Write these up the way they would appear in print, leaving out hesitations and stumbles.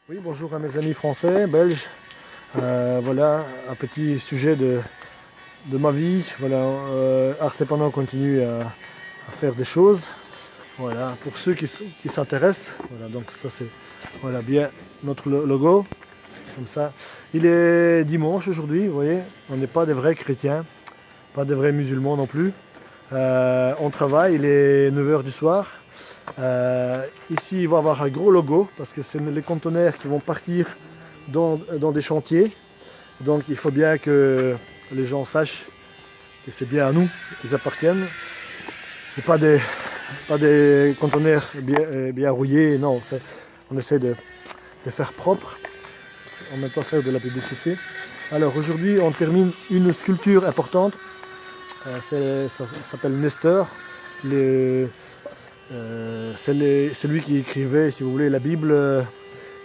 Oui, bonjour à mes amis français, belges. Voilà un petit sujet de ma vie. Voilà, Ars Lepano continue à faire des choses. Voilà, pour ceux qui s'intéressent. Voilà, donc ça c'est voilà bien notre logo. Comme ça. Il est dimanche aujourd'hui, vous voyez. On n'est pas des vrais chrétiens, pas des vrais musulmans non plus. On travaille, il est 9 heures du soir. Ici, il va y avoir un gros logo parce que c'est les conteneurs qui vont partir dans des chantiers. Donc, il faut bien que les gens sachent que c'est bien à nous qu'ils appartiennent. Et pas des conteneurs bien rouillés. Non, on essaie de faire propre en même temps faire de la publicité. Alors, aujourd'hui, on termine une sculpture importante. Ça s'appelle Nestor. C'est lui qui écrivait, si vous voulez, la Bible.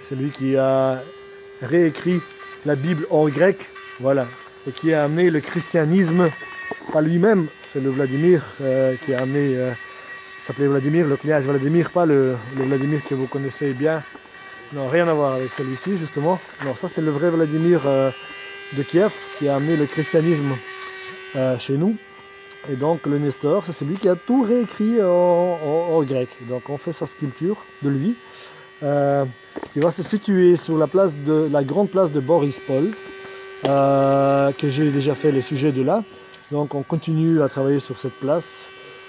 C'est lui qui a réécrit la Bible en grec, voilà, et qui a amené le christianisme, pas lui-même, c'est le Vladimir qui a amené, il s'appelait Vladimir, le kniaz Vladimir, pas le Vladimir que vous connaissez bien. Non, rien à voir avec celui-ci, justement. Non, ça c'est le vrai Vladimir de Kiev qui a amené le christianisme chez nous. Et donc le Nestor, c'est celui qui a tout réécrit en grec. Donc on fait sa sculpture de lui, qui va se situer sur la grande place de Borispol, que j'ai déjà fait les sujets de là. Donc on continue à travailler sur cette place,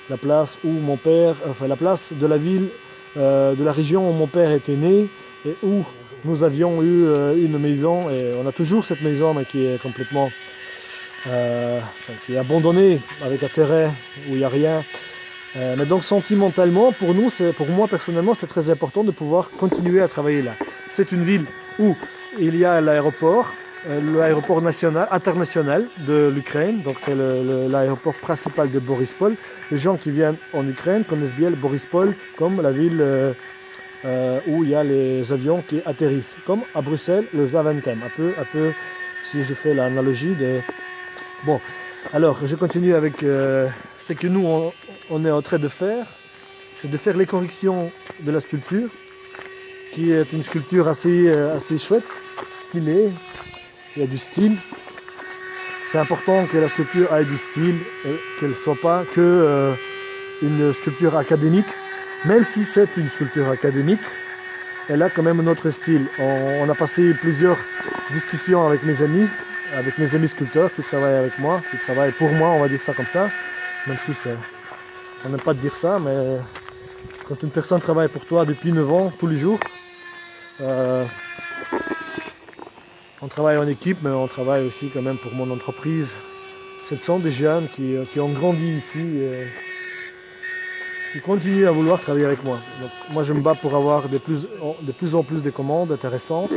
la place où mon père, enfin la place de la ville, de la région où mon père était né et où nous avions eu une maison. Et on a toujours cette maison, mais qui est complètement qui est abandonné avec un terrain où il n'y a rien. Mais donc sentimentalement, pour moi personnellement, c'est très important de pouvoir continuer à travailler là. C'est une ville où il y a l'aéroport international de l'Ukraine, donc c'est l'aéroport principal de Borispol. Les gens qui viennent en Ukraine connaissent bien Borispol comme la ville où il y a les avions qui atterrissent, comme à Bruxelles, le Zaventem. Un peu, si je fais l'analogie de... Bon, alors je continue avec ce que nous on est en train de faire, c'est de faire les corrections de la sculpture, qui est une sculpture assez chouette, stylée, il y a du style. C'est important que la sculpture ait du style, qu'elle ne soit pas que une sculpture académique, même si c'est une sculpture académique, elle a quand même notre style. On a passé plusieurs discussions avec mes amis sculpteurs qui travaillent avec moi, qui travaillent pour moi, on va dire ça comme ça, même si on n'aime pas dire ça, mais quand une personne travaille pour toi depuis 9 ans, tous les jours, on travaille en équipe, mais on travaille aussi quand même pour mon entreprise. Ce sont des jeunes qui ont grandi ici et qui continuent à vouloir travailler avec moi. Donc, moi, je me bats pour avoir de plus en plus de commandes intéressantes.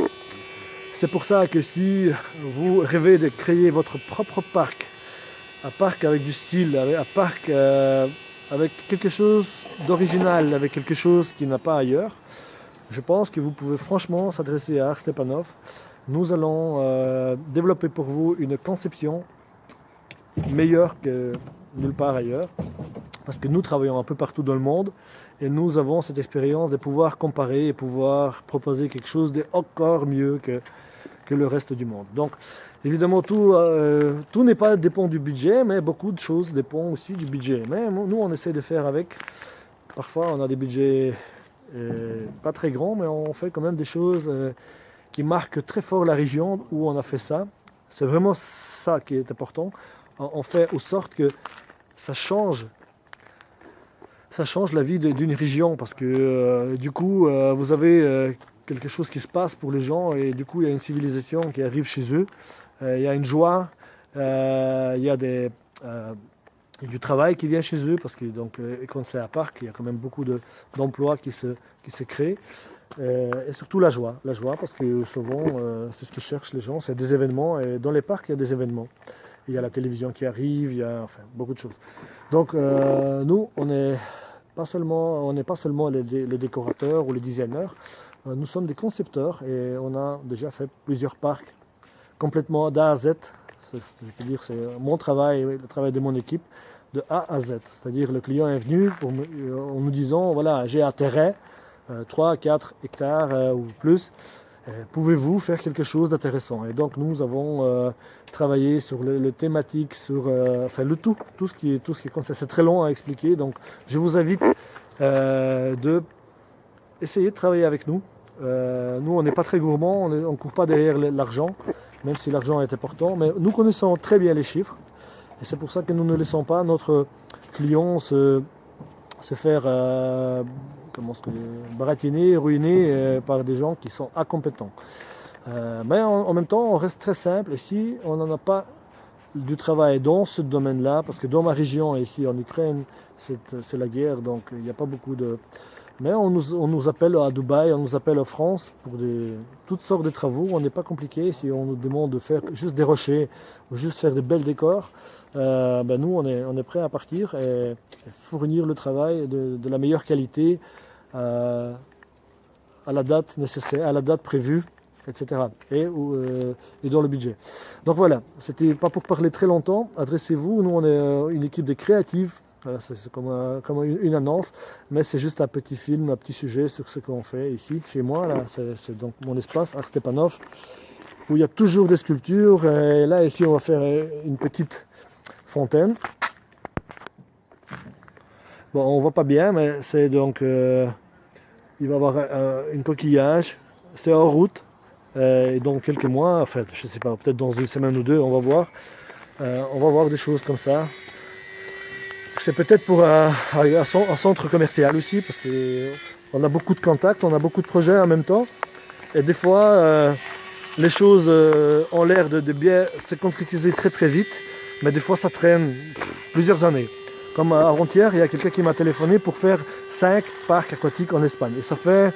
C'est pour ça que si vous rêvez de créer votre propre parc, un parc avec du style, un parc avec quelque chose d'original, avec quelque chose qu'il n'y a pas ailleurs, je pense que vous pouvez franchement s'adresser à Ars Stepanov. Nous allons développer pour vous une conception meilleure que nulle part ailleurs, parce que nous travaillons un peu partout dans le monde et nous avons cette expérience de pouvoir comparer et pouvoir proposer quelque chose d'encore mieux que le reste du monde. Donc, évidemment, tout n'est pas dépend du budget, mais beaucoup de choses dépendent aussi du budget. Mais nous, on essaie de faire avec. Parfois, on a des budgets pas très grands, mais on fait quand même des choses qui marquent très fort la région où on a fait ça. C'est vraiment ça qui est important. On fait en sorte que ça change la vie d'une région, parce que du coup, vous avez quelque chose qui se passe pour les gens et du coup il y a une civilisation qui arrive chez eux, il y a une joie, il y a du travail qui vient chez eux parce que donc, quand c'est à parc, il y a quand même beaucoup d'emplois qui se créent et surtout la joie parce que souvent c'est ce qu'ils cherchent les gens, c'est des événements et dans les parcs il y a des événements. Il y a la télévision qui arrive, il y a enfin, beaucoup de choses. Donc nous, on n'est pas seulement les décorateurs ou les designers, nous sommes des concepteurs et on a déjà fait plusieurs parcs complètement d'A à Z. Je peux dire c'est mon travail, le travail de mon équipe, de A à Z. C'est-à-dire le client est venu en nous disant, voilà, j'ai un terrain, 3, 4 hectares ou plus, Pouvez-vous faire quelque chose d'intéressant? Et donc nous avons travaillé sur les thématiques, sur enfin tout ce qui est concerne. C'est très long à expliquer, donc je vous invite de essayer de travailler avec nous. Nous, on n'est pas très gourmands, on ne court pas derrière l'argent, même si l'argent est important, mais nous connaissons très bien les chiffres, et c'est pour ça que nous ne laissons pas notre client se faire baratiner, ruiner par des gens qui sont incompétents. Mais en même temps, on reste très simple, et si on n'en a pas du travail dans ce domaine-là, parce que dans ma région, ici en Ukraine, c'est la guerre, donc il n'y a pas beaucoup de... Mais on nous appelle à Dubaï, on nous appelle en France pour toutes sortes de travaux. On n'est pas compliqué. Si on nous demande de faire juste des rochers ou juste faire des belles décors, nous on est prêt à partir et fournir le travail de la meilleure qualité à la date nécessaire, à la date prévue, etc. Et dans le budget. Donc voilà, c'était pas pour parler très longtemps. Adressez-vous. Nous on est une équipe de créatifs. Voilà, c'est comme une annonce, mais c'est juste un petit film, un petit sujet sur ce qu'on fait ici, chez moi. Là, c'est donc mon espace, Art Stepanov, où il y a toujours des sculptures. Et là, ici, on va faire une petite fontaine. Bon, on voit pas bien, mais c'est donc... il va y avoir une coquillage. C'est en route. Et dans quelques mois, en fait, je sais pas, peut-être dans une semaine ou deux, on va voir des choses comme ça. C'est peut-être pour un centre commercial aussi, parce qu'on a beaucoup de contacts, on a beaucoup de projets en même temps. Et des fois, les choses ont l'air de bien se concrétiser très très vite, mais des fois ça traîne plusieurs années. Comme avant-hier, il y a quelqu'un qui m'a téléphoné pour faire 5 parcs aquatiques en Espagne. Et ça fait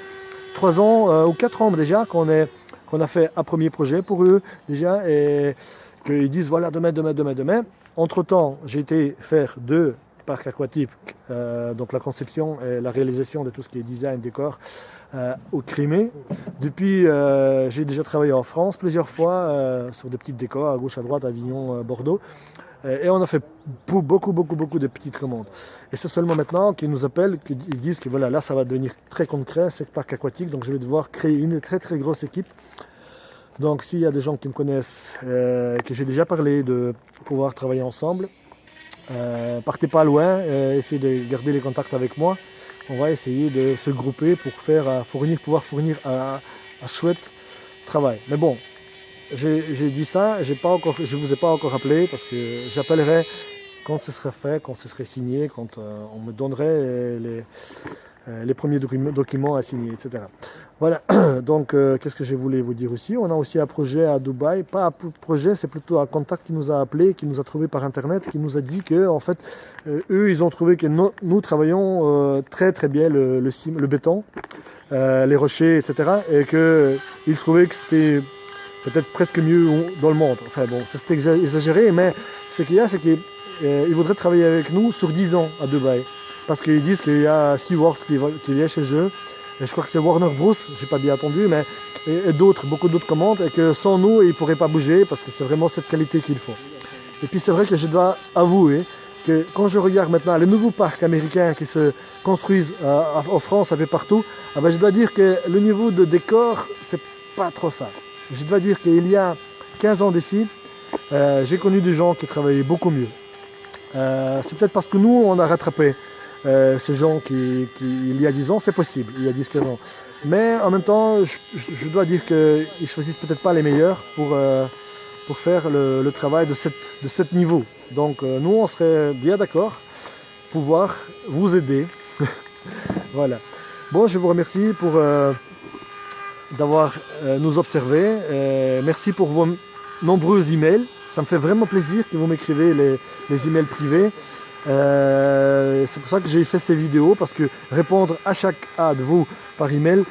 3 ans ou 4 ans déjà qu'on a fait un premier projet pour eux déjà, et qu'ils disent voilà demain. Entre-temps, j'ai été faire 2 parcs aquatiques, donc la conception et la réalisation de tout ce qui est design, décor, au Crimée. Depuis, j'ai déjà travaillé en France plusieurs fois sur des petits décors à gauche, à droite, Avignon, Bordeaux. Et on a fait beaucoup de petites commandes. Et c'est seulement maintenant qu'ils nous appellent, qu'ils disent que voilà, là ça va devenir très concret, ce parc aquatique, donc je vais devoir créer une très grosse équipe. Donc s'il y a des gens qui me connaissent, que j'ai déjà parlé de pouvoir travailler ensemble, partez pas loin, essayez de garder les contacts avec moi. On va essayer de se grouper pour pouvoir fournir un chouette travail. Mais bon, j'ai dit ça, je ne vous ai pas encore appelé parce que j'appellerai quand ce serait fait, quand ce serait signé, quand on me donnerait les premiers documents à signer, etc. Voilà, donc qu'est-ce que je voulais vous dire aussi? On a aussi un projet à Dubaï, pas un projet, c'est plutôt un contact qui nous a appelé, qui nous a trouvé par internet, qui nous a dit que en fait, eux, ils ont trouvé que nous travaillons très bien le béton, les rochers, etc. Et qu'ils trouvaient que c'était peut-être presque mieux dans le monde. Enfin bon, ça c'était exagéré, mais ce qu'il y a, c'est qu'ils voudraient travailler avec nous sur 10 ans à Dubaï. Parce qu'ils disent qu'il y a SeaWorld qui vient chez eux. Et je crois que c'est Warner Bros, j'ai pas bien entendu, mais et beaucoup d'autres commandes, et que sans nous, ils ne pourraient pas bouger parce que c'est vraiment cette qualité qu'il faut. Et puis c'est vrai que je dois avouer que quand je regarde maintenant les nouveaux parcs américains qui se construisent en France, un peu partout, je dois dire que le niveau de décor, c'est pas trop ça. Je dois dire qu'il y a 15 ans d'ici, j'ai connu des gens qui travaillaient beaucoup mieux. C'est peut-être parce que nous, on a rattrapé ces gens qui, il y a 10 ans, c'est possible, il y a 10-15 ans. Mais en même temps, je dois dire qu'ils ne choisissent peut-être pas les meilleurs pour faire le travail de cet niveau. Donc nous, on serait bien d'accord pour pouvoir vous aider. Voilà. Bon, je vous remercie pour d'avoir nous observé. Merci pour vos nombreux emails. Ça me fait vraiment plaisir que vous m'écrivez les emails privés. C'est pour ça que j'ai fait ces vidéos, parce que répondre à chacun de vous par email,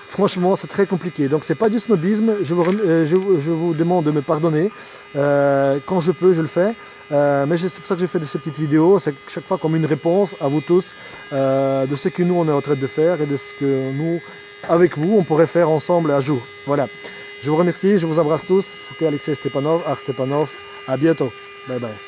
franchement c'est très compliqué. Donc c'est pas du snobisme, je vous demande de me pardonner. Quand je peux, je le fais. Mais c'est pour ça que j'ai fait ces petites vidéos. C'est chaque fois comme une réponse à vous tous de ce que nous on est en train de faire et de ce que nous, avec vous, on pourrait faire ensemble un jour. Voilà. Je vous remercie, je vous embrasse tous. C'était Alexei Stepanov, Art Stepanov. À bientôt. Bye bye.